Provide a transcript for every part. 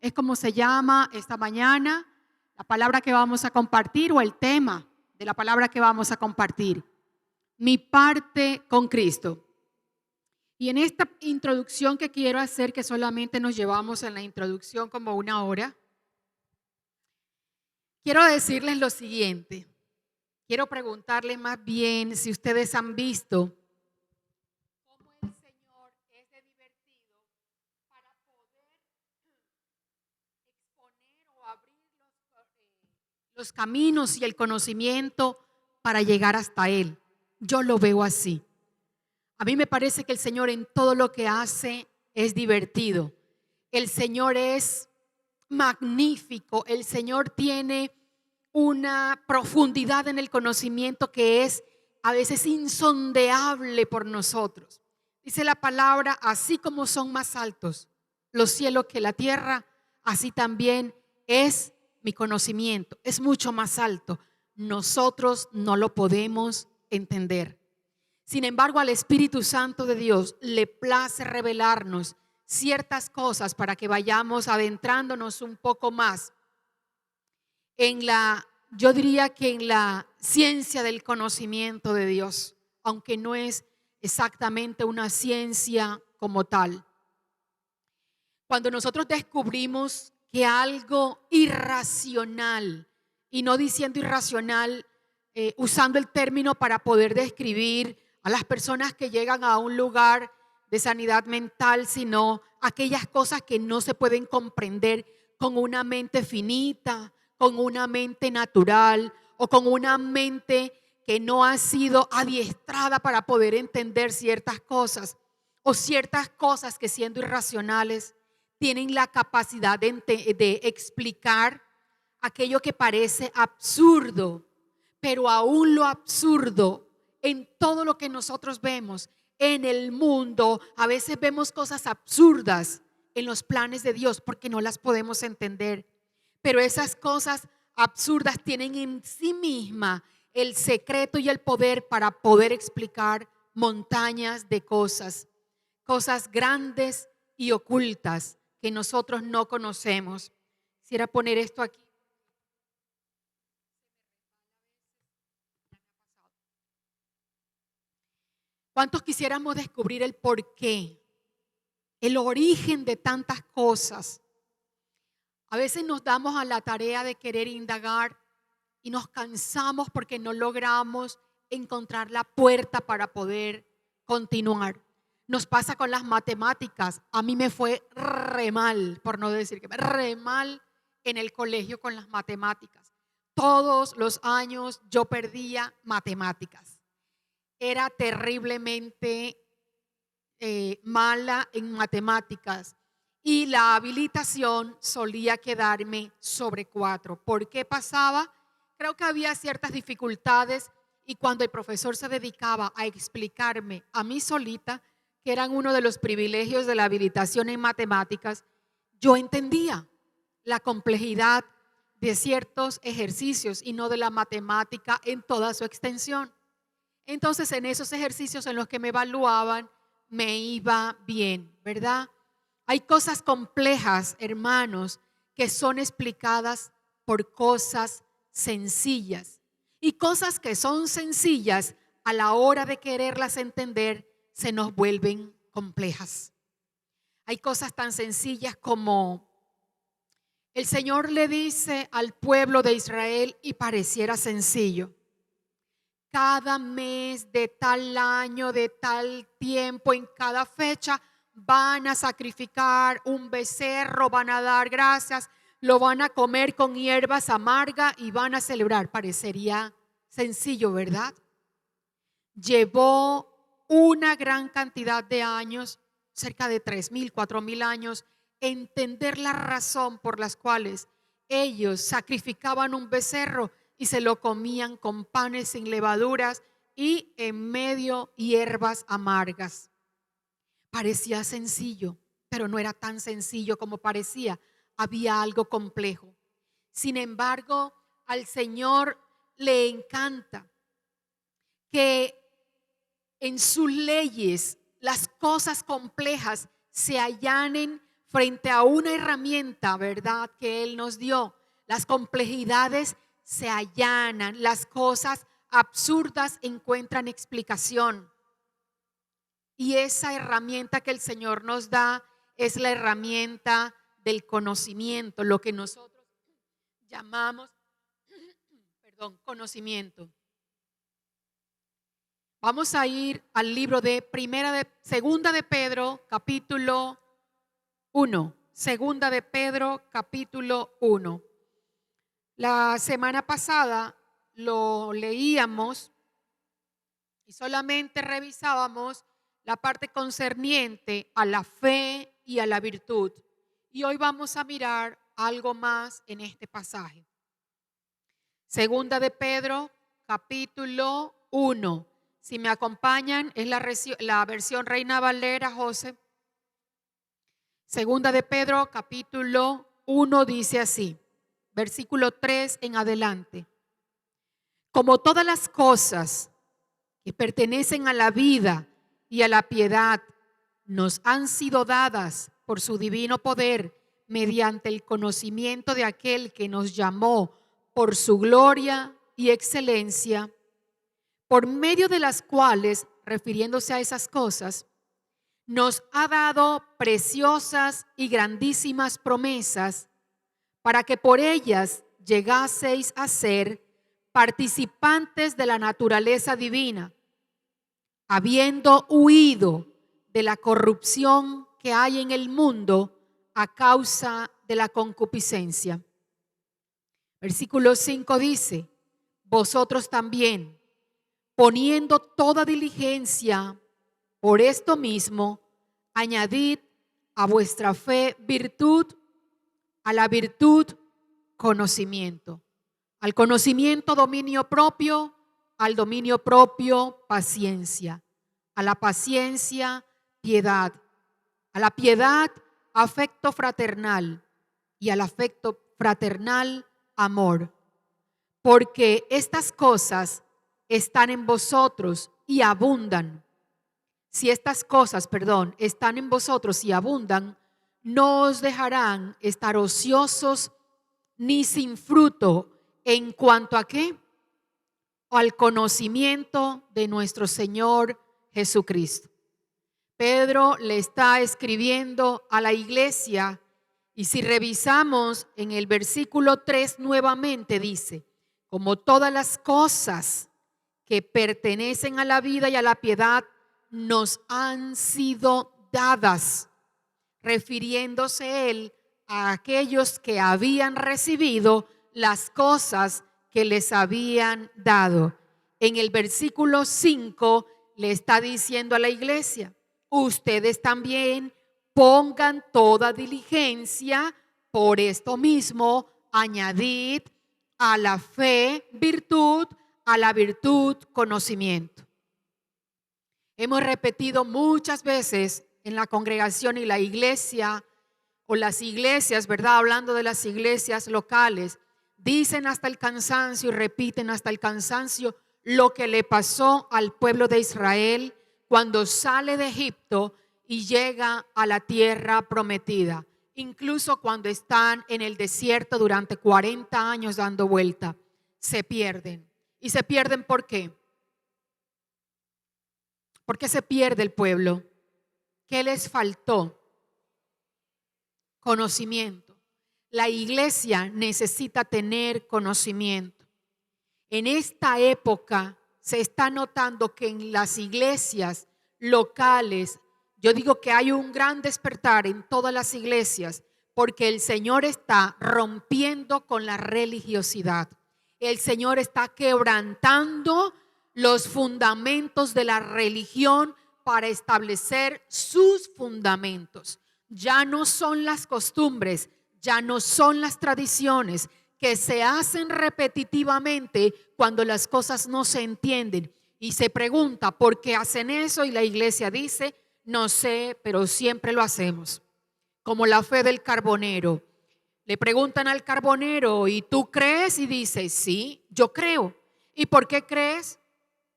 es como se llama esta mañana la palabra que vamos a compartir o el tema de la palabra que vamos a compartir. Mi parte con Cristo. Y en esta introducción que quiero hacer, que solamente nos llevamos en la introducción como una hora, quiero decirles lo siguiente. Quiero preguntarles más bien si ustedes han visto cómo el Señor es de divertido para poder exponer o abrir los caminos y el conocimiento para llegar hasta Él. Yo lo veo así. A mí me parece que el Señor en todo lo que hace es divertido. El Señor es magnífico. El Señor tiene una profundidad en el conocimiento que es a veces insondeable por nosotros. Dice la palabra, así como son más altos los cielos que la tierra, así también es mi conocimiento. Es mucho más alto. Nosotros no lo podemos entender. Sin embargo, al Espíritu Santo de Dios le place revelarnos ciertas cosas para que vayamos adentrándonos un poco más yo diría que en la ciencia del conocimiento de Dios, aunque no es exactamente una ciencia como tal. Cuando nosotros descubrimos que algo irracional, y no diciendo irracional, usando el término para poder describir a las personas que llegan a un lugar de sanidad mental, sino aquellas cosas que no se pueden comprender con una mente finita, con una mente natural o con una mente que no ha sido adiestrada para poder entender ciertas cosas o ciertas cosas que siendo irracionales tienen la capacidad de explicar aquello que parece absurdo, pero aún lo absurdo en todo lo que nosotros vemos en el mundo, a veces vemos cosas absurdas en los planes de Dios porque no las podemos entender. Pero esas cosas absurdas tienen en sí misma el secreto y el poder para poder explicar montañas de cosas grandes y ocultas que nosotros no conocemos. Quisiera poner esto aquí. ¿Cuántos quisiéramos descubrir el porqué, el origen de tantas cosas? A veces nos damos a la tarea de querer indagar y nos cansamos porque no logramos encontrar la puerta para poder continuar. Nos pasa con las matemáticas. A mí me fue re mal, por no decir que re mal en el colegio con las matemáticas. Todos los años yo perdía matemáticas. Era terriblemente mala en matemáticas. Y la habilitación solía quedarme sobre 4. ¿Por qué pasaba? Creo que había ciertas dificultades y cuando el profesor se dedicaba a explicarme a mí solita, que eran uno de los privilegios de la habilitación en matemáticas, yo entendía la complejidad de ciertos ejercicios y no de la matemática en toda su extensión. Entonces, en esos ejercicios en los que me evaluaban, me iba bien, ¿verdad? Hay cosas complejas, hermanos, que son explicadas por cosas sencillas. Y cosas que son sencillas, a la hora de quererlas entender, se nos vuelven complejas. Hay cosas tan sencillas como el Señor le dice al pueblo de Israel y pareciera sencillo. Cada mes de tal año, de tal tiempo, en cada fecha, van a sacrificar un becerro, van a dar gracias, lo van a comer con hierbas amargas y van a celebrar. Parecería sencillo, ¿verdad? Llevó una gran cantidad de años, cerca de 3,000, 4,000 años, entender la razón por las cuales ellos sacrificaban un becerro y se lo comían con panes sin levaduras y en medio hierbas amargas. Parecía sencillo, pero no era tan sencillo como parecía. Había algo complejo. Sin embargo, al Señor le encanta que en sus leyes las cosas complejas se allanen frente a una herramienta, ¿verdad?, que Él nos dio, las complejidades se allanan, las cosas absurdas encuentran explicación. Y esa herramienta que el Señor nos da es la herramienta del conocimiento, lo que nosotros llamamos, conocimiento. Vamos a ir al libro de Segunda de Pedro, capítulo 1. Segunda de Pedro, capítulo 1. La semana pasada lo leíamos y solamente revisábamos la parte concerniente a la fe y a la virtud. Y hoy vamos a mirar algo más en este pasaje. Segunda de Pedro, capítulo 1. Si me acompañan, es la versión Reina Valera, José. Segunda de Pedro, capítulo 1, dice así, versículo 3 en adelante. Como todas las cosas que pertenecen a la vida y a la piedad nos han sido dadas por su divino poder mediante el conocimiento de aquel que nos llamó por su gloria y excelencia, por medio de las cuales, refiriéndose a esas cosas, nos ha dado preciosas y grandísimas promesas para que por ellas llegaseis a ser participantes de la naturaleza divina, habiendo huido de la corrupción que hay en el mundo a causa de la concupiscencia. Versículo 5 dice, vosotros también, poniendo toda diligencia por esto mismo, añadid a vuestra fe virtud, a la virtud conocimiento, al conocimiento dominio propio, al dominio propio paciencia, a la paciencia piedad, a la piedad afecto fraternal y al afecto fraternal amor, porque estas cosas están en vosotros y abundan. Si estas cosas, están en vosotros y abundan, no os dejarán estar ociosos ni sin fruto en cuanto a ¿qué? Al conocimiento de nuestro Señor Jesucristo. Pedro le está escribiendo a la iglesia y si revisamos en el versículo 3 nuevamente dice, como todas las cosas que pertenecen a la vida y a la piedad nos han sido dadas, refiriéndose él a aquellos que habían recibido las cosas que les habían dado. En el versículo 5 le está diciendo a la iglesia, ustedes también pongan toda diligencia, por esto mismo añadid a la fe virtud, a la virtud conocimiento. Hemos repetido muchas veces en la congregación y la iglesia o las iglesias, ¿verdad? Hablando de las iglesias locales, dicen hasta el cansancio y repiten hasta el cansancio lo que le pasó al pueblo de Israel cuando sale de Egipto y llega a la tierra prometida. Incluso cuando están en el desierto durante 40 años dando vuelta, se pierden. ¿Y se pierden por qué? ¿Por qué se pierde el pueblo? ¿Qué les faltó? Conocimiento. La iglesia necesita tener conocimiento. En esta época se está notando que en las iglesias locales, yo digo que hay un gran despertar en todas las iglesias porque el Señor está rompiendo con la religiosidad. El Señor está quebrantando los fundamentos de la religión para establecer sus fundamentos. Ya no son las costumbres, ya no son las tradiciones que se hacen repetitivamente cuando las cosas no se entienden. Y se pregunta, ¿por qué hacen eso? Y la iglesia dice, no sé, pero siempre lo hacemos. Como la fe del carbonero. Le preguntan al carbonero, ¿y tú crees? Y dice, sí, yo creo. ¿Y por qué crees?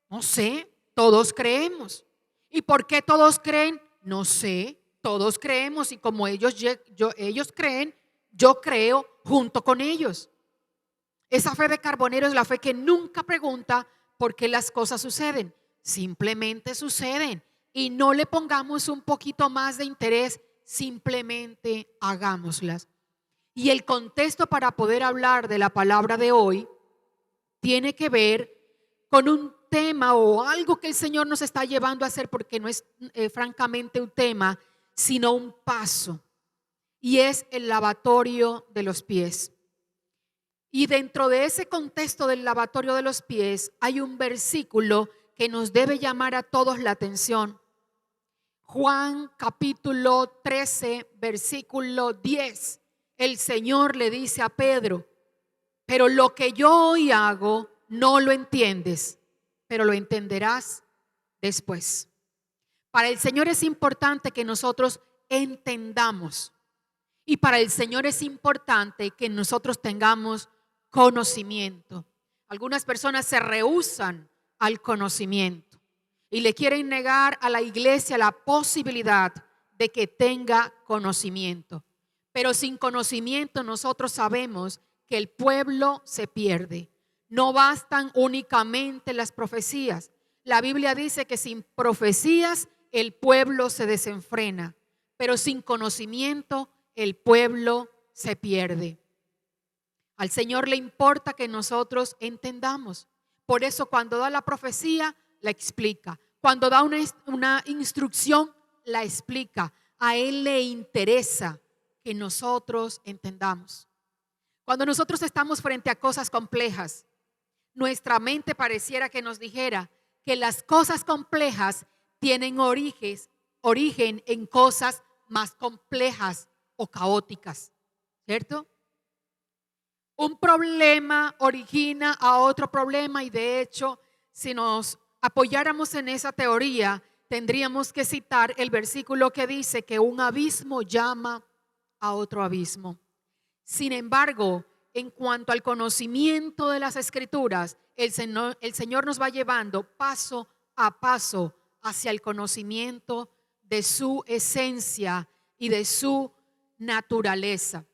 No sé, todos creemos. ¿Y por qué todos creen? No sé, todos creemos y como ellos creen, yo creo junto con ellos. Esa fe de carbonero es la fe que nunca pregunta por qué las cosas suceden. Simplemente suceden. Y no le pongamos un poquito más de interés, simplemente hagámoslas. Y el contexto para poder hablar de la palabra de hoy tiene que ver con un tema o algo que el Señor nos está llevando a hacer, porque no es francamente un tema, sino un paso. Y es el lavatorio de los pies. Y dentro de ese contexto del lavatorio de los pies hay un versículo que nos debe llamar a todos la atención. Juan capítulo 13, versículo 10. El Señor le dice a Pedro: pero lo que yo hoy hago no lo entiendes, pero lo entenderás después. Para el Señor es importante que nosotros entendamos. Y para el Señor es importante que nosotros tengamos conocimiento. Algunas personas se rehúsan al conocimiento y le quieren negar a la iglesia la posibilidad de que tenga conocimiento. Pero sin conocimiento nosotros sabemos que el pueblo se pierde. No bastan únicamente las profecías. La Biblia dice que sin profecías el pueblo se desenfrena, pero sin conocimiento el pueblo se pierde. Al Señor le importa que nosotros entendamos. Por eso cuando da la profecía, la explica. Cuando da una instrucción, la explica. A Él le interesa que nosotros entendamos. Cuando nosotros estamos frente a cosas complejas, nuestra mente pareciera que nos dijera que las cosas complejas tienen origen en cosas más complejas o caóticas, ¿cierto? Un problema origina a otro problema y de hecho, si nos apoyáramos en esa teoría, tendríamos que citar el versículo que dice que un abismo llama a otro abismo. Sin embargo, en cuanto al conocimiento de las Escrituras, el Señor nos va llevando paso a paso hacia el conocimiento de su esencia y de su naturaleza.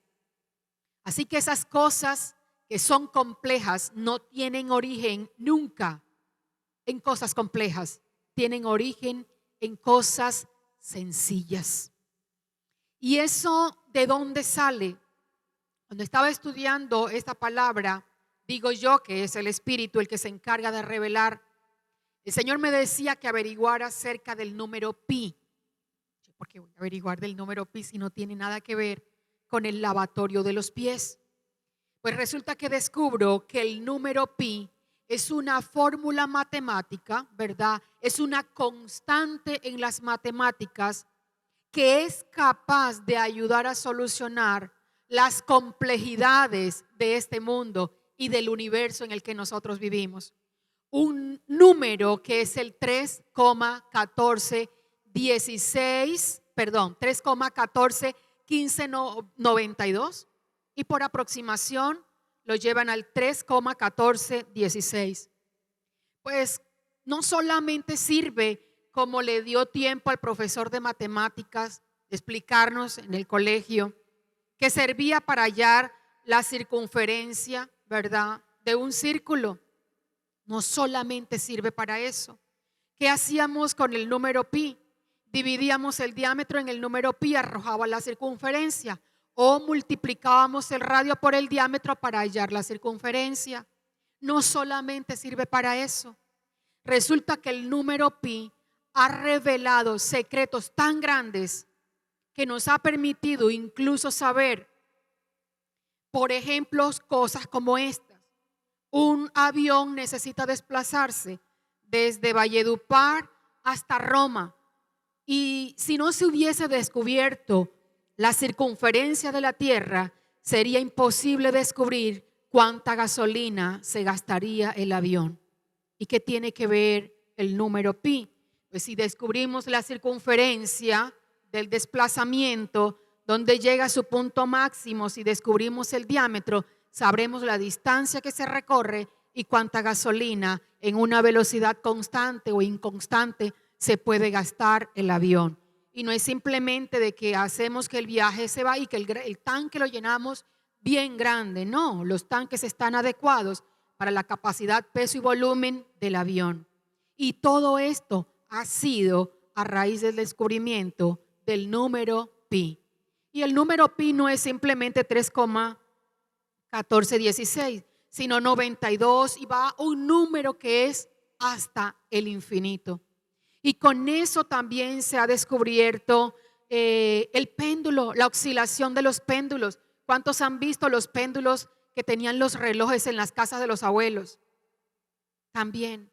Así que esas cosas que son complejas no tienen origen nunca en cosas complejas, tienen origen en cosas sencillas. ¿Y eso de dónde sale? Cuando estaba estudiando esta palabra, digo yo que es el Espíritu el que se encarga de revelar, el Señor me decía que averiguara acerca del número pi. ¿Por qué voy a averiguar del número pi si no tiene nada que ver con el lavatorio de los pies? Pues resulta que descubro que el número pi es una fórmula matemática, ¿verdad? Es una constante en las matemáticas que es capaz de ayudar a solucionar las complejidades de este mundo y del universo en el que nosotros vivimos. Un número que es el 3,141592 y por aproximación lo llevan al 3,1416. Pues no solamente sirve, como le dio tiempo al profesor de matemáticas de explicarnos en el colegio, que servía para hallar la circunferencia, ¿verdad?, de un círculo. No solamente sirve para eso. ¿Qué hacíamos con el número pi? Dividíamos el diámetro en el número pi, arrojaba la circunferencia, o multiplicábamos el radio por el diámetro para hallar la circunferencia. No solamente sirve para eso. Resulta que el número pi ha revelado secretos tan grandes que nos ha permitido incluso saber, por ejemplo, cosas como estas. Un avión necesita desplazarse desde Valledupar hasta Roma, y si no se hubiese descubierto la circunferencia de la Tierra, sería imposible descubrir cuánta gasolina se gastaría el avión. ¿Y qué tiene que ver el número pi? Pues si descubrimos la circunferencia del desplazamiento, donde llega a su punto máximo, si descubrimos el diámetro, sabremos la distancia que se recorre y cuánta gasolina en una velocidad constante o inconstante se puede gastar el avión. Y no es simplemente de que hacemos que el viaje se va y que el tanque lo llenamos bien grande. No, los tanques están adecuados para la capacidad, peso y volumen del avión. Y todo esto ha sido a raíz del descubrimiento del número pi. Y el número pi no es simplemente 3,1416, sino 92, y va a un número que es hasta el infinito. Y con eso también se ha descubierto el péndulo, la oscilación de los péndulos. ¿Cuántos han visto los péndulos que tenían los relojes en las casas de los abuelos? También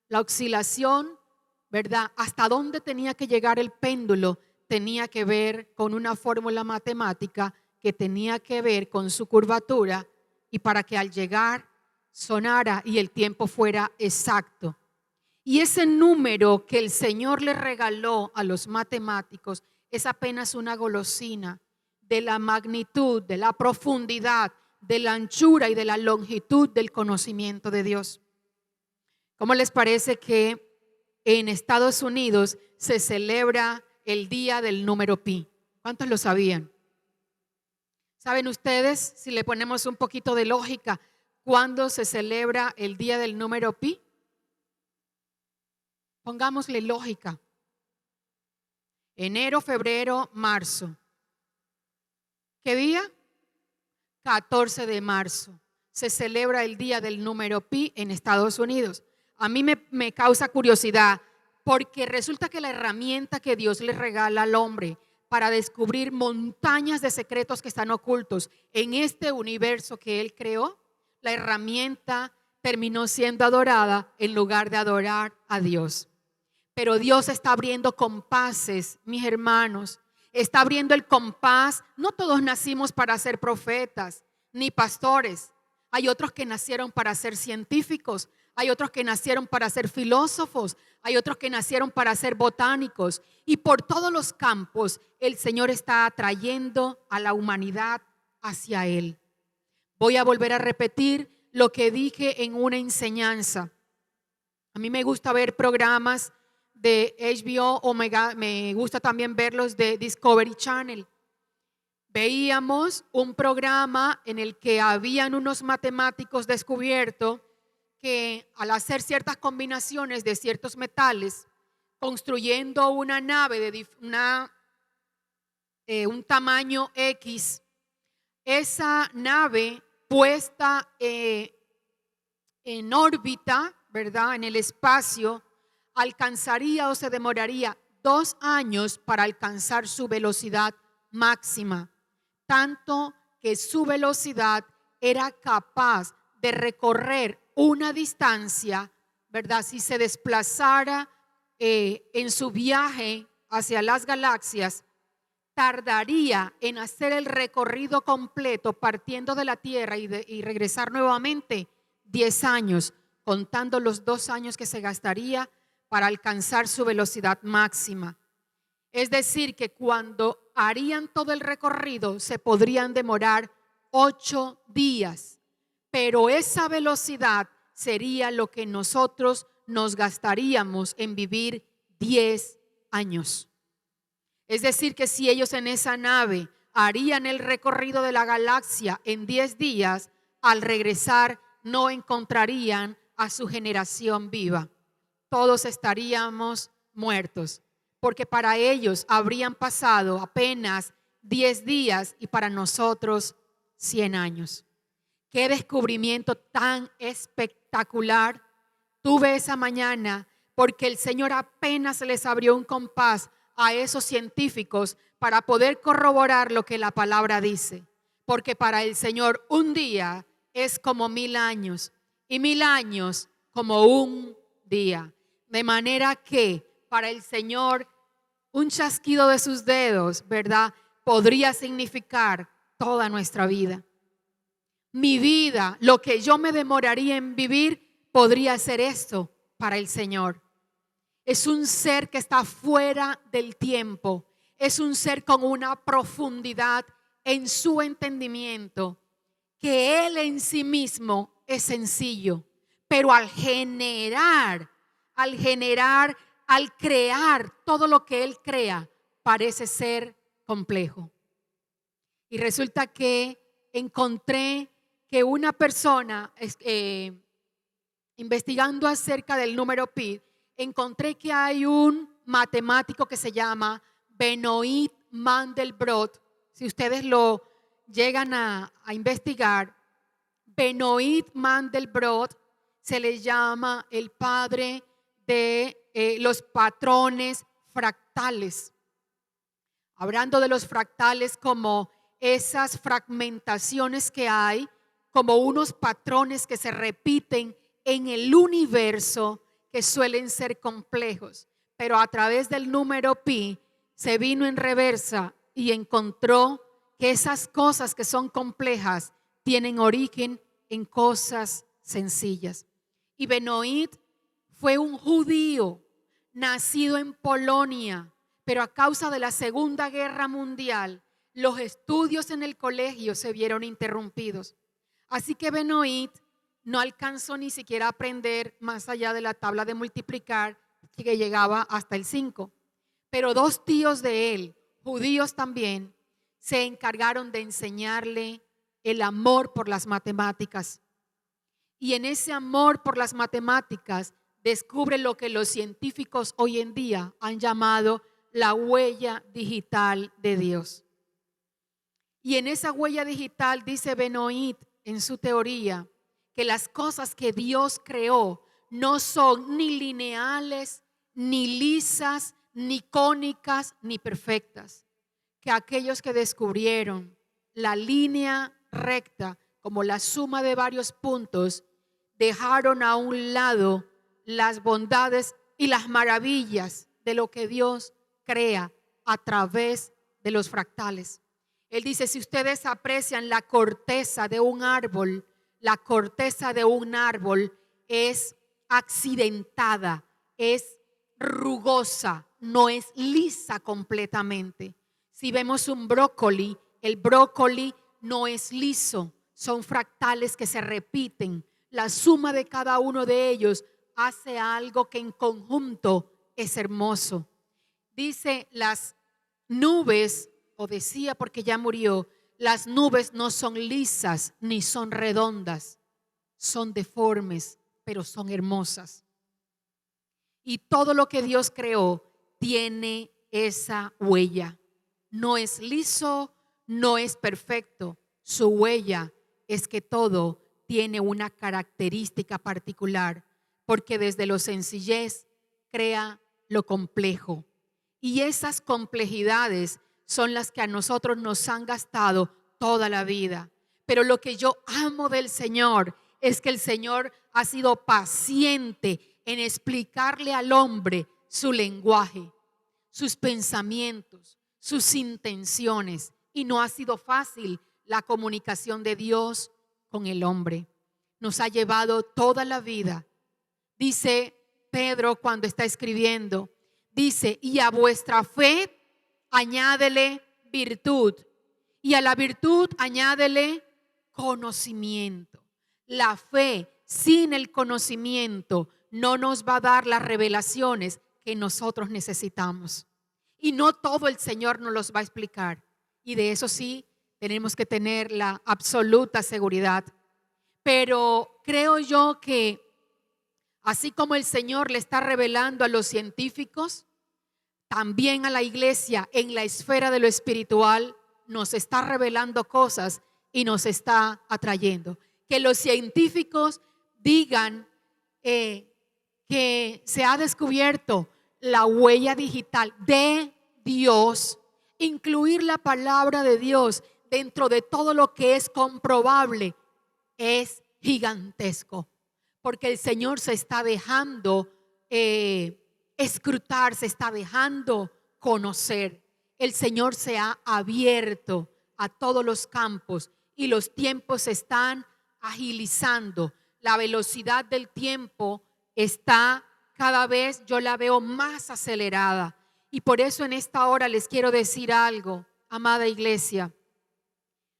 la oscilación, ¿verdad? Hasta dónde tenía que llegar el péndulo tenía que ver con una fórmula matemática que tenía que ver con su curvatura, y para que al llegar sonara y el tiempo fuera exacto. Y ese número que el Señor le regaló a los matemáticos es apenas una golosina de la magnitud, de la profundidad, de la anchura y de la longitud del conocimiento de Dios. ¿Cómo les parece que en Estados Unidos se celebra el día del número pi? ¿Cuántos lo sabían? ¿Saben ustedes, si le ponemos un poquito de lógica, cuándo se celebra el día del número pi? Pongámosle lógica. Enero, febrero, marzo. ¿Qué día? 14 de marzo. Se celebra el día del número pi en Estados Unidos. A mí me causa curiosidad, porque resulta que la herramienta que Dios le regala al hombre para descubrir montañas de secretos que están ocultos en este universo que Él creó, la herramienta terminó siendo adorada en lugar de adorar a Dios. Pero Dios está abriendo compases, mis hermanos. Está abriendo el compás. No todos nacimos para ser profetas ni pastores. Hay otros que nacieron para ser científicos. Hay otros que nacieron para ser filósofos. Hay otros que nacieron para ser botánicos. Y por todos los campos el Señor está atrayendo a la humanidad hacia Él. Voy a volver a repetir lo que dije en una enseñanza. A mí me gusta ver programas de HBO o me gusta también verlos de Discovery Channel. Veíamos un programa en el que habían unos matemáticos descubiertos que al hacer ciertas combinaciones de ciertos metales, construyendo una nave de un tamaño X, esa nave puesta en órbita, ¿verdad?, en el espacio, alcanzaría o se demoraría 2 años para alcanzar su velocidad máxima, tanto que su velocidad era capaz de recorrer una distancia, ¿verdad? Si se desplazara en su viaje hacia las galaxias, tardaría en hacer el recorrido completo partiendo de la Tierra y regresar nuevamente 10 años, contando los 2 años que se gastaría para alcanzar su velocidad máxima. Es decir, que cuando harían todo el recorrido se podrían demorar 8 días, pero esa velocidad sería lo que nosotros nos gastaríamos en vivir 10 años. Es decir, que si ellos en esa nave harían el recorrido de la galaxia en 10 días, al regresar no encontrarían a su generación viva. Todos estaríamos muertos, porque para ellos habrían pasado apenas 10 días y para nosotros 100 años. Qué descubrimiento tan espectacular tuve esa mañana, porque el Señor apenas les abrió un compás a esos científicos para poder corroborar lo que la palabra dice. Porque para el Señor un día es como 1000 años y 1000 años como un día. De manera que para el Señor un chasquido de sus dedos, ¿verdad?, podría significar toda nuestra vida. Mi vida, lo que yo me demoraría en vivir, podría ser esto para el Señor. Es un ser que está fuera del tiempo. Es un ser con una profundidad en su entendimiento, que Él en sí mismo es sencillo, pero al crear todo lo que Él crea, parece ser complejo. Y resulta que encontré que una persona, investigando acerca del número pi, encontré que hay un matemático que se llama Benoit Mandelbrot. Si ustedes lo llegan a investigar, Benoit Mandelbrot se le llama el padre de los patrones fractales. Hablando de los fractales como esas fragmentaciones que hay, como unos patrones que se repiten en el universo que suelen ser complejos, pero a través del número pi se vino en reversa y encontró que esas cosas que son complejas tienen origen en cosas sencillas. Y Benoit fue un judío nacido en Polonia, pero a causa de la Segunda Guerra Mundial, los estudios en el colegio se vieron interrumpidos. Así que Benoit no alcanzó ni siquiera a aprender más allá de la tabla de multiplicar, que llegaba hasta el 5. Pero dos tíos de él, judíos también, se encargaron de enseñarle el amor por las matemáticas. Y en ese amor por las matemáticas descubre lo que los científicos hoy en día han llamado la huella digital de Dios. Y en esa huella digital dice Benoit en su teoría que las cosas que Dios creó no son ni lineales, ni lisas, ni cónicas, ni perfectas. Que aquellos que descubrieron la línea recta como la suma de varios puntos, dejaron a un lado las bondades y las maravillas de lo que Dios crea a través de los fractales. Él dice, si ustedes aprecian la corteza de un árbol, la corteza de un árbol es accidentada, es rugosa, no es lisa completamente. Si vemos un brócoli, el brócoli no es liso, son fractales que se repiten. La suma de cada uno de ellos hace algo que en conjunto es hermoso. Dice, las nubes, o decía porque ya murió, las nubes no son lisas ni son redondas, son deformes, pero son hermosas. Y todo lo que Dios creó tiene esa huella. No es liso, no es perfecto. Su huella es que todo tiene una característica particular, porque desde lo sencillez crea lo complejo. Y esas complejidades son las que a nosotros nos han gastado toda la vida. Pero lo que yo amo del Señor es que el Señor ha sido paciente en explicarle al hombre su lenguaje, sus pensamientos, sus intenciones. Y no ha sido fácil la comunicación de Dios con el hombre. Nos ha llevado toda la vida. Dice Pedro cuando está escribiendo, dice, y a vuestra fe añádele virtud, y a la virtud añádele conocimiento. La fe sin el conocimiento no nos va a dar las revelaciones que nosotros necesitamos. Y no todo el Señor nos los va a explicar. Y de eso sí tenemos que tener la absoluta seguridad. Pero creo yo que así como el Señor le está revelando a los científicos, también a la iglesia en la esfera de lo espiritual nos está revelando cosas y nos está atrayendo. Que los científicos digan que se ha descubierto la huella digital de Dios, incluir la palabra de Dios dentro de todo lo que es comprobable, es gigantesco, porque el Señor se está dejando escrutar, se está dejando conocer. El Señor se ha abierto a todos los campos y los tiempos se están agilizando. La velocidad del tiempo está cada vez, yo la veo más acelerada. Y por eso en esta hora les quiero decir algo, amada iglesia.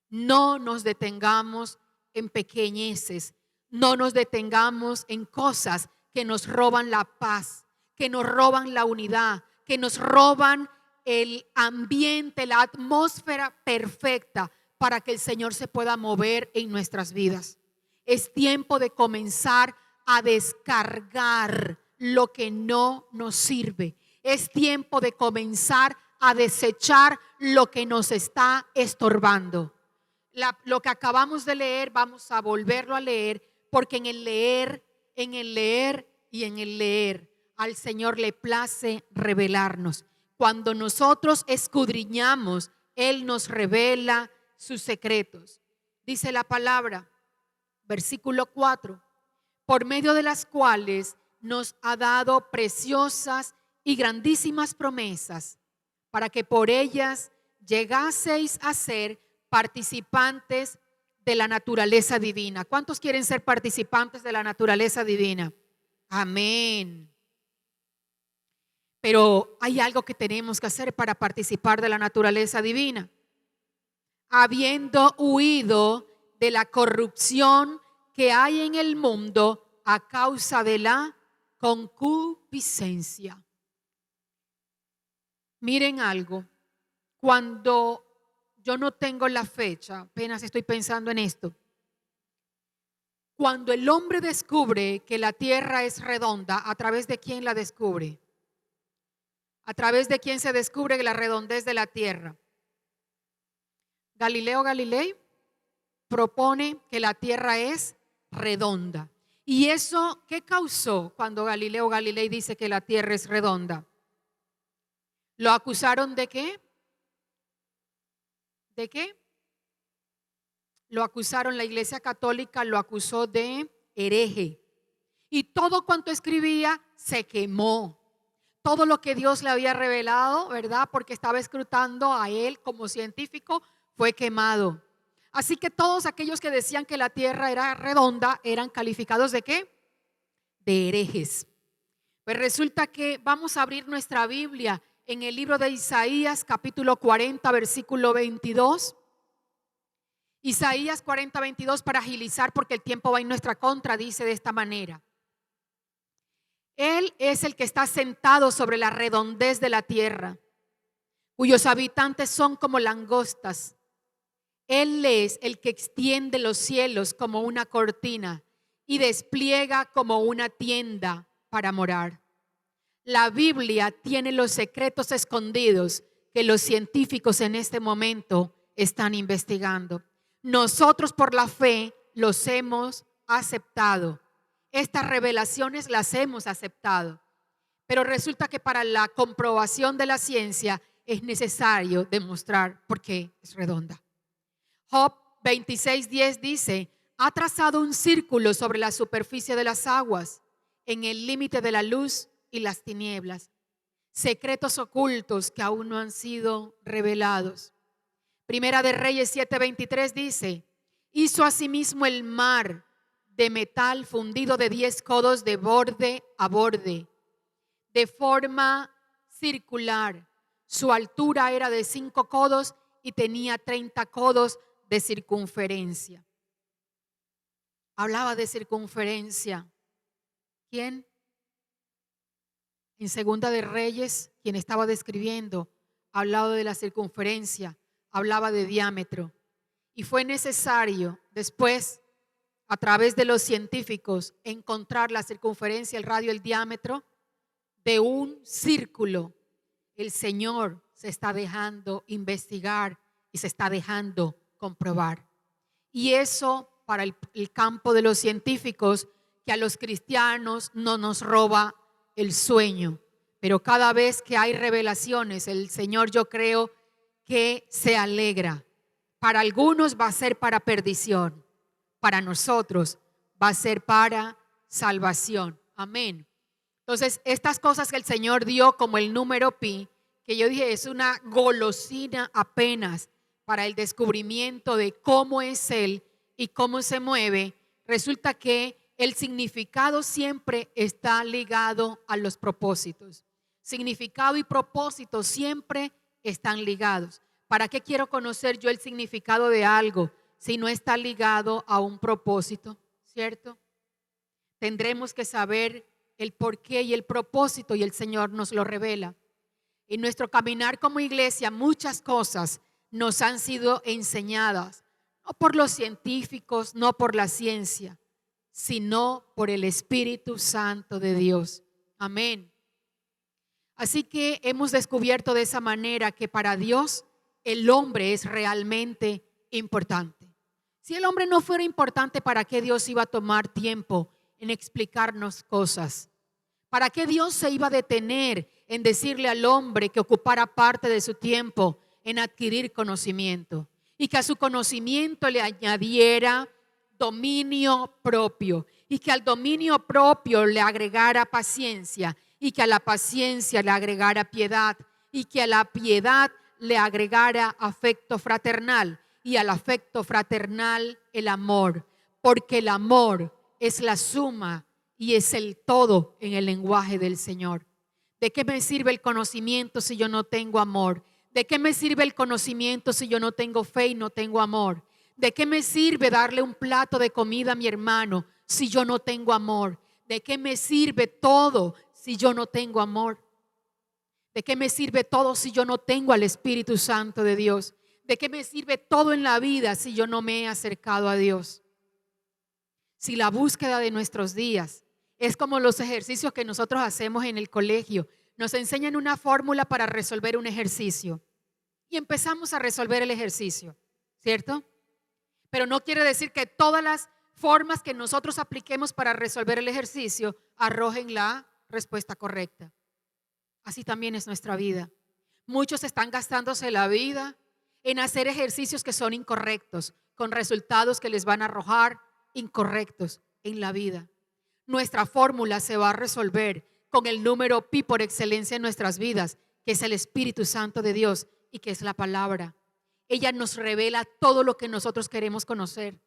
No nos detengamos en pequeñeces, no nos detengamos en cosas que nos roban la paz, que nos roban la unidad, que nos roban el ambiente, la atmósfera perfecta para que el Señor se pueda mover en nuestras vidas. Es tiempo de comenzar a descargar lo que no nos sirve. Es tiempo de comenzar a desechar lo que nos está estorbando. Lo que acabamos de leer, vamos a volverlo a leer, porque en el leer y en el leer, al Señor le place revelarnos. Cuando nosotros escudriñamos, Él nos revela sus secretos. Dice la palabra, versículo 4, por medio de las cuales nos ha dado preciosas y grandísimas promesas, para que por ellas llegaseis a ser participantes de la naturaleza divina. ¿Cuántos quieren ser participantes de la naturaleza divina? Amén. Pero hay algo que tenemos que hacer para participar de la naturaleza divina. Habiendo huido de la corrupción que hay en el mundo a causa de la concupiscencia. Miren algo, cuando yo no tengo la fecha, apenas estoy pensando en esto. Cuando el hombre descubre que la tierra es redonda, ¿a través de quién la descubre? ¿A través de quién se descubre la redondez de la tierra? Galileo Galilei propone que la tierra es redonda. ¿Y eso qué causó cuando Galileo Galilei dice que la tierra es redonda? ¿Lo acusaron de qué? ¿De qué? Lo acusaron, la Iglesia Católica lo acusó de hereje. Y todo cuanto escribía se quemó. Todo lo que Dios le había revelado, ¿verdad? Porque estaba escrutando a él como científico, fue quemado. Así que todos aquellos que decían que la tierra era redonda eran calificados ¿de qué? De herejes. Pues resulta que vamos a abrir nuestra Biblia en el libro de Isaías, capítulo 40, versículo 22. Isaías 40, 22, para agilizar porque el tiempo va en nuestra contra, dice de esta manera. Él es el que está sentado sobre la redondez de la tierra, cuyos habitantes son como langostas. Él es el que extiende los cielos como una cortina y despliega como una tienda para morar. La Biblia tiene los secretos escondidos que los científicos en este momento están investigando. Nosotros por la fe los hemos aceptado. Estas revelaciones las hemos aceptado. Pero resulta que para la comprobación de la ciencia es necesario demostrar por qué es redonda. Job 26:10 dice, ha trazado un círculo sobre la superficie de las aguas, en el límite de la luz y las tinieblas, secretos ocultos que aún no han sido revelados. Primera de Reyes 7:23 dice, hizo asimismo el mar de metal fundido de 10 codos de borde a borde, de forma circular. Su altura era de 5 codos y tenía 30 codos de circunferencia. Hablaba de circunferencia. ¿Quién? En Segunda de Reyes, quien estaba describiendo, hablaba de la circunferencia, hablaba de diámetro. Y fue necesario después, a través de los científicos, encontrar la circunferencia, el radio, el diámetro de un círculo. El Señor se está dejando investigar y se está dejando comprobar. Y eso para el campo de los científicos, que a los cristianos no nos roba el sueño. Pero cada vez que hay revelaciones, el Señor, yo creo que se alegra. Para algunos va a ser para perdición, para nosotros va a ser para salvación. Amén. Entonces, estas cosas que el Señor dio como el número pi, que yo dije es una golosina apenas para el descubrimiento de cómo es Él y cómo se mueve, resulta que el significado siempre está ligado a los propósitos. Significado y propósito siempre están ligados. ¿Para qué quiero conocer yo el significado de algo si no está ligado a un propósito? ¿Cierto? Tendremos que saber el porqué y el propósito, y el Señor nos lo revela. En nuestro caminar como iglesia, muchas cosas nos han sido enseñadas, no por los científicos, no por la ciencia, sino por el Espíritu Santo de Dios. Amén. Así que hemos descubierto de esa manera que para Dios el hombre es realmente importante. Si el hombre no fuera importante, ¿para qué Dios iba a tomar tiempo en explicarnos cosas? ¿Para qué Dios se iba a detener en decirle al hombre que ocupara parte de su tiempo en adquirir conocimiento? Y que a su conocimiento le añadiera dominio propio. Y que al dominio propio le agregara paciencia. Y que a la paciencia le agregara piedad. Y que a la piedad le agregara afecto fraternal. Y al afecto fraternal el amor. Porque el amor es la suma y es el todo en el lenguaje del Señor. ¿De qué me sirve el conocimiento si yo no tengo amor? ¿De qué me sirve el conocimiento si yo no tengo fe y no tengo amor? ¿De qué me sirve darle un plato de comida a mi hermano si yo no tengo amor? ¿De qué me sirve todo si yo no tengo amor? ¿De qué me sirve todo si yo no tengo al Espíritu Santo de Dios? ¿De qué me sirve todo en la vida si yo no me he acercado a Dios? Si la búsqueda de nuestros días es como los ejercicios que nosotros hacemos en el colegio, nos enseñan una fórmula para resolver un ejercicio y empezamos a resolver el ejercicio, ¿cierto? Pero no quiere decir que todas las formas que nosotros apliquemos para resolver el ejercicio arrojen la respuesta correcta. Así también es nuestra vida. Muchos están gastándose la vida en hacer ejercicios que son incorrectos, con resultados que les van a arrojar incorrectos en la vida. Nuestra fórmula se va a resolver con el número pi por excelencia en nuestras vidas, que es el Espíritu Santo de Dios y que es la palabra. Ella nos revela todo lo que nosotros queremos conocer.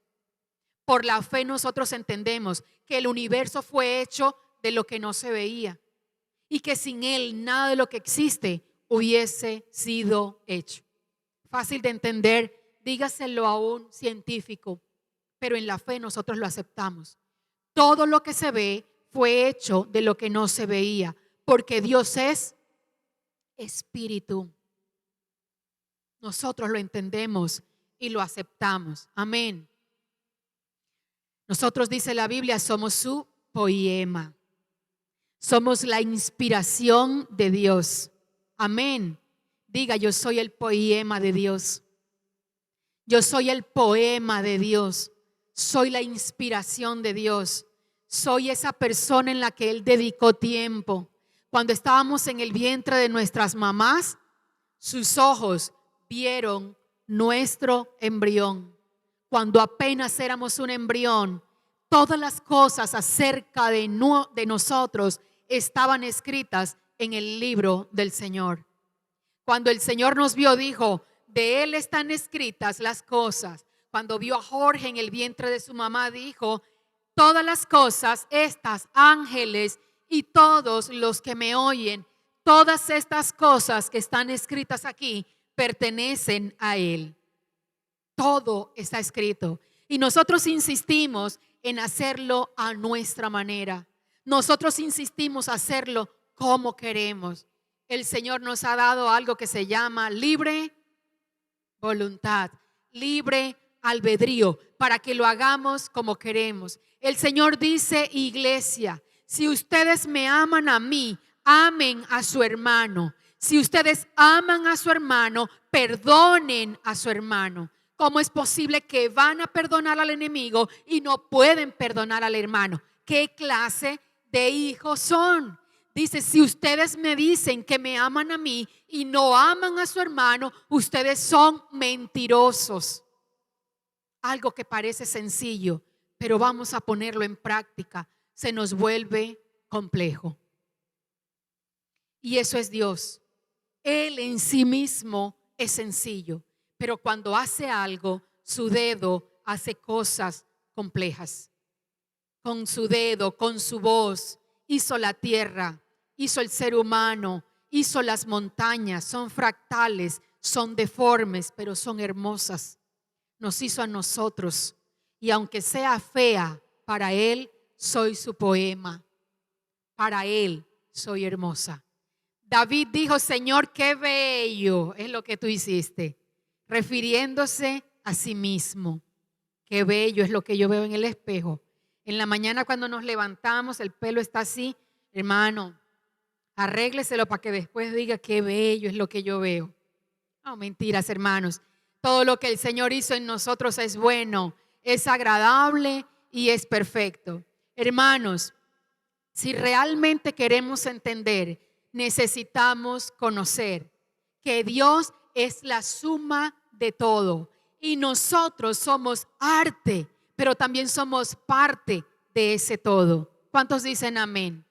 Por la fe nosotros entendemos que el universo fue hecho de lo que no se veía y que sin él nada de lo que existe hubiese sido hecho. Fácil de entender, dígaselo a un científico, pero en la fe nosotros lo aceptamos. Todo lo que se ve fue hecho de lo que no se veía, porque Dios es espíritu. Nosotros lo entendemos y lo aceptamos. Amén. Nosotros, dice la Biblia, somos su poema. Somos la inspiración de Dios. Amén. Diga, yo soy el poema de Dios. Yo soy el poema de Dios. Soy la inspiración de Dios. Soy esa persona en la que Él dedicó tiempo. Cuando estábamos en el vientre de nuestras mamás, sus ojos vieron nuestro embrión. Cuando apenas éramos un embrión, todas las cosas acerca de nosotros estaban escritas en el libro del Señor. Cuando el Señor nos vio, dijo, de Él están escritas las cosas. Cuando vio a Jorge en el vientre de su mamá, dijo, todas las cosas, estas ángeles y todos los que me oyen, todas estas cosas que están escritas aquí pertenecen a Él. Todo está escrito. Y nosotros insistimos en hacerlo a nuestra manera. Nosotros insistimos en hacerlo como queremos. El Señor nos ha dado algo que se llama libre voluntad, libre albedrío, para que lo hagamos como queremos. El Señor dice, iglesia, si ustedes me aman a mí, amen a su hermano. Si ustedes aman a su hermano, perdonen a su hermano. ¿Cómo es posible que van a perdonar al enemigo y no pueden perdonar al hermano? ¿Qué clase de hijos son? Dice, si ustedes me dicen que me aman a mí y no aman a su hermano, ustedes son mentirosos. Algo que parece sencillo, pero vamos a ponerlo en práctica, se nos vuelve complejo. Y eso es Dios. Él en sí mismo es sencillo, pero cuando hace algo, su dedo hace cosas complejas. Con su dedo, con su voz, hizo la tierra, hizo el ser humano, hizo las montañas, son fractales, son deformes, pero son hermosas. Nos hizo a nosotros y aunque sea fea, para Él soy su poema, para Él soy hermosa. David dijo, Señor, qué bello es lo que tú hiciste, refiriéndose a sí mismo. Qué bello es lo que yo veo en el espejo. En la mañana cuando nos levantamos, el pelo está así, hermano, arrégleselo para que después diga qué bello es lo que yo veo. No, mentiras, hermanos. Todo lo que el Señor hizo en nosotros es bueno, es agradable y es perfecto. Hermanos, si realmente queremos entender, necesitamos conocer que Dios es la suma de todo y nosotros somos arte, pero también somos parte de ese todo. ¿Cuántos dicen amén?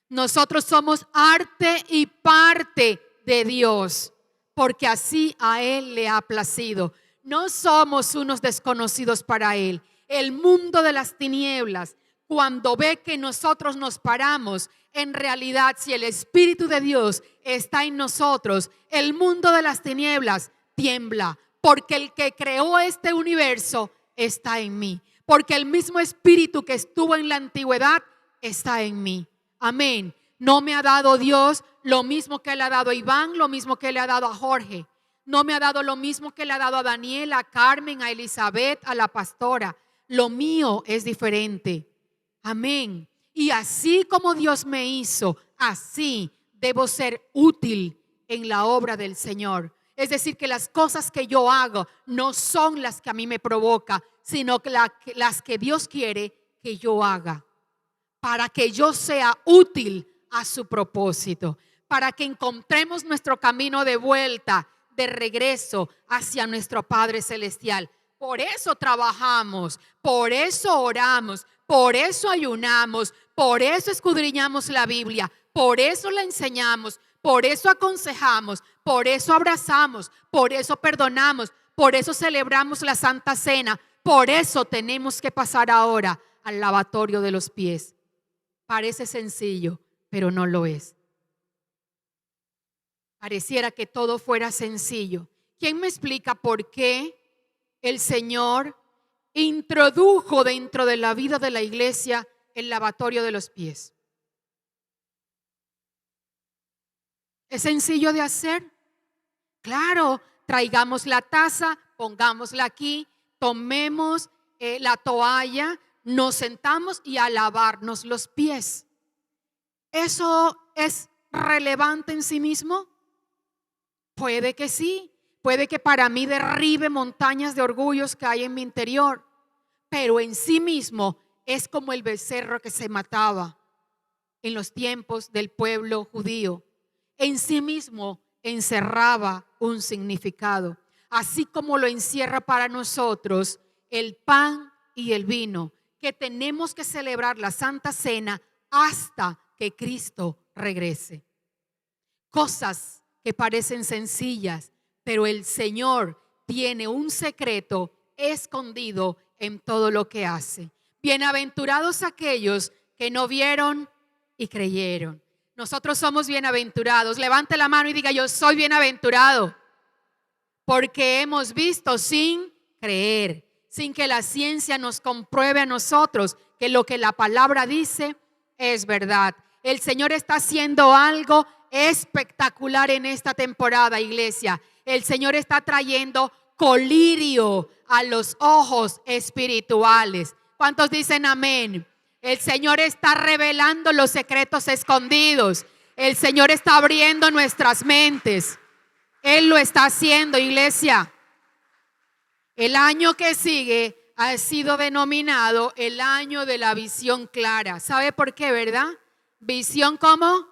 Nosotros somos arte y parte de Dios, porque así a Él le ha placido. No somos unos desconocidos para Él. El mundo de las tinieblas, cuando ve que nosotros nos paramos, en realidad, si el Espíritu de Dios está en nosotros, el mundo de las tinieblas tiembla, porque el que creó este universo está en mí, porque el mismo Espíritu que estuvo en la antigüedad está en mí. Amén. No me ha dado Dios lo mismo que le ha dado a Iván, lo mismo que le ha dado a Jorge. No me ha dado lo mismo que le ha dado a Daniel, a Carmen, a Elizabeth, a la pastora. Lo mío es diferente. Amén. Y así como Dios me hizo, así debo ser útil en la obra del Señor. Es decir, que las cosas que yo hago no son las que a mí me provoca, sino que las que Dios quiere que yo haga, para que yo sea útil a su propósito, para que encontremos nuestro camino de vuelta, de regreso hacia nuestro Padre Celestial. Por eso trabajamos, por eso oramos, por eso ayunamos, por eso escudriñamos la Biblia, por eso la enseñamos, por eso aconsejamos, por eso abrazamos, por eso perdonamos, por eso celebramos la Santa Cena, por eso tenemos que pasar ahora al lavatorio de los pies. Parece sencillo, pero no lo es. Pareciera que todo fuera sencillo. ¿Quién me explica por qué el Señor introdujo dentro de la vida de la iglesia el lavatorio de los pies? ¿Es sencillo de hacer? Claro, traigamos la taza, pongámosla aquí, tomemos la toalla, nos sentamos y a lavarnos los pies. ¿Eso es relevante en sí mismo? Puede que sí, puede que para mí derribe montañas de orgullos que hay en mi interior, pero en sí mismo es como el becerro que se mataba en los tiempos del pueblo judío. En sí mismo encerraba un significado, así como lo encierra para nosotros el pan y el vino, que tenemos que celebrar la Santa Cena hasta que Cristo regrese. Cosas que parecen sencillas, pero el Señor tiene un secreto escondido en todo lo que hace. Bienaventurados aquellos que no vieron y creyeron. Nosotros somos bienaventurados. Levante la mano y diga: yo soy bienaventurado, porque hemos visto sin creer, sin que la ciencia nos compruebe a nosotros que lo que la palabra dice es verdad. El Señor está haciendo algo espectacular en esta temporada, iglesia. El Señor está trayendo colirio a los ojos espirituales. ¿Cuántos dicen amén? El Señor está revelando los secretos escondidos. El Señor está abriendo nuestras mentes. Él lo está haciendo, iglesia. El año que sigue ha sido denominado el año de la visión clara. ¿Sabe por qué, verdad? Visión como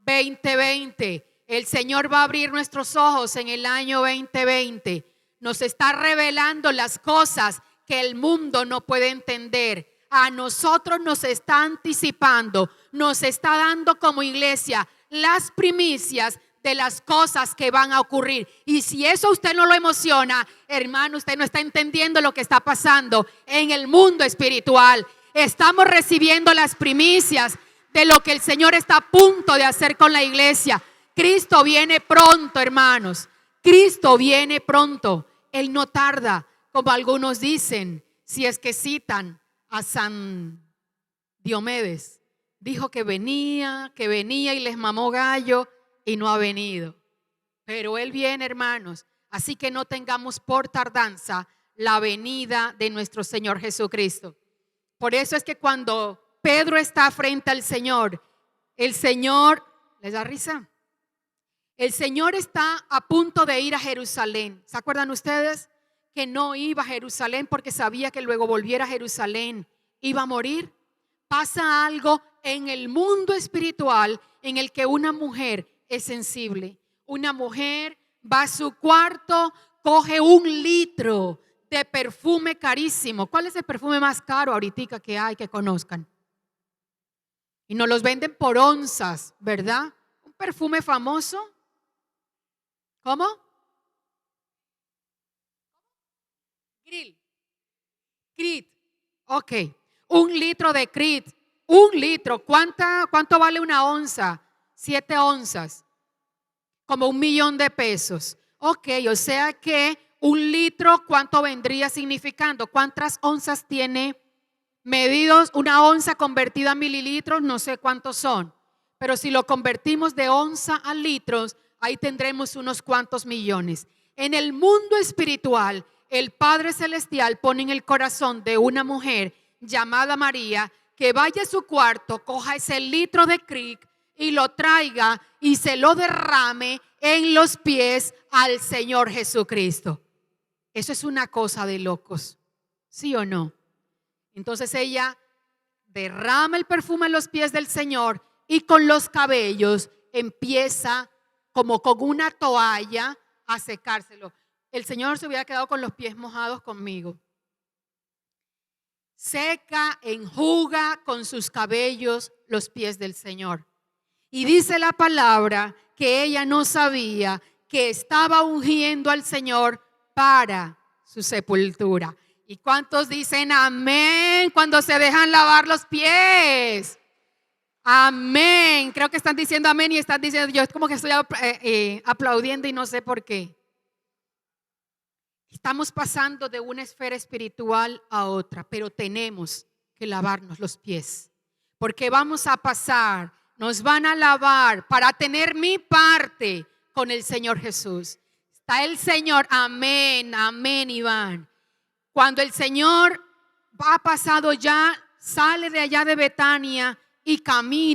2020. El Señor va a abrir nuestros ojos en el año 2020. Nos está revelando las cosas que el mundo no puede entender. A nosotros nos está anticipando, nos está dando como iglesia las primicias de las cosas que van a ocurrir. Y si eso a usted no lo emociona, hermano, usted no está entendiendo lo que está pasando en el mundo espiritual. Estamos recibiendo las primicias de lo que el Señor está a punto de hacer con la iglesia. Cristo viene pronto, hermanos. Cristo viene pronto. Él no tarda, como algunos dicen, si es que citan a San Diomedes. Dijo que venía y les mamó gallo y no ha venido. Pero Él viene, hermanos. Así que no tengamos por tardanza la venida de nuestro Señor Jesucristo. Por eso es que cuando Pedro está frente al Señor, el Señor, ¿les da risa? El Señor está a punto de ir a Jerusalén. ¿Se acuerdan ustedes? Que no iba a Jerusalén porque sabía que luego volviera a Jerusalén iba a morir. Pasa algo en el mundo espiritual en el que una mujer es sensible. Una mujer va a su cuarto, coge 1 litro de perfume carísimo. ¿Cuál es el perfume más caro ahorita que hay que conozcan? Y nos los venden por onzas, ¿verdad? Un perfume famoso. ¿Cómo? Creed. Ok. 1 litro de Creed. 1 litro. ¿Cuánto vale una onza? 7 onzas. Como 1.000.000 de pesos. Ok, o sea que 1 litro, ¿cuánto vendría significando? ¿Cuántas onzas tiene medidos? Una onza convertida a mililitros, no sé cuántos son. Pero si lo convertimos de onza a litros, ahí tendremos unos cuantos millones. En el mundo espiritual, el Padre Celestial pone en el corazón de una mujer llamada María que vaya a su cuarto, coja ese litro de Creed y lo traiga y se lo derrame en los pies al Señor Jesucristo. Eso es una cosa de locos, ¿sí o no? Entonces ella derrama el perfume en los pies del Señor y con los cabellos empieza como con una toalla a secárselo. El Señor se hubiera quedado con los pies mojados conmigo. Seca, enjuga con sus cabellos los pies del Señor. Y dice la palabra que ella no sabía que estaba ungiendo al Señor para su sepultura. ¿Y cuántos dicen amén cuando se dejan lavar los pies? Amén. Creo que están diciendo amén y están diciendo, yo es como que estoy aplaudiendo y no sé por qué. Estamos pasando de una esfera espiritual a otra, pero tenemos que lavarnos los pies. Porque vamos a pasar, nos van a lavar para tener mi parte con el Señor Jesús. Está el Señor, amén, amén, Iván. Cuando el Señor ha pasado ya, sale de allá de Betania y camina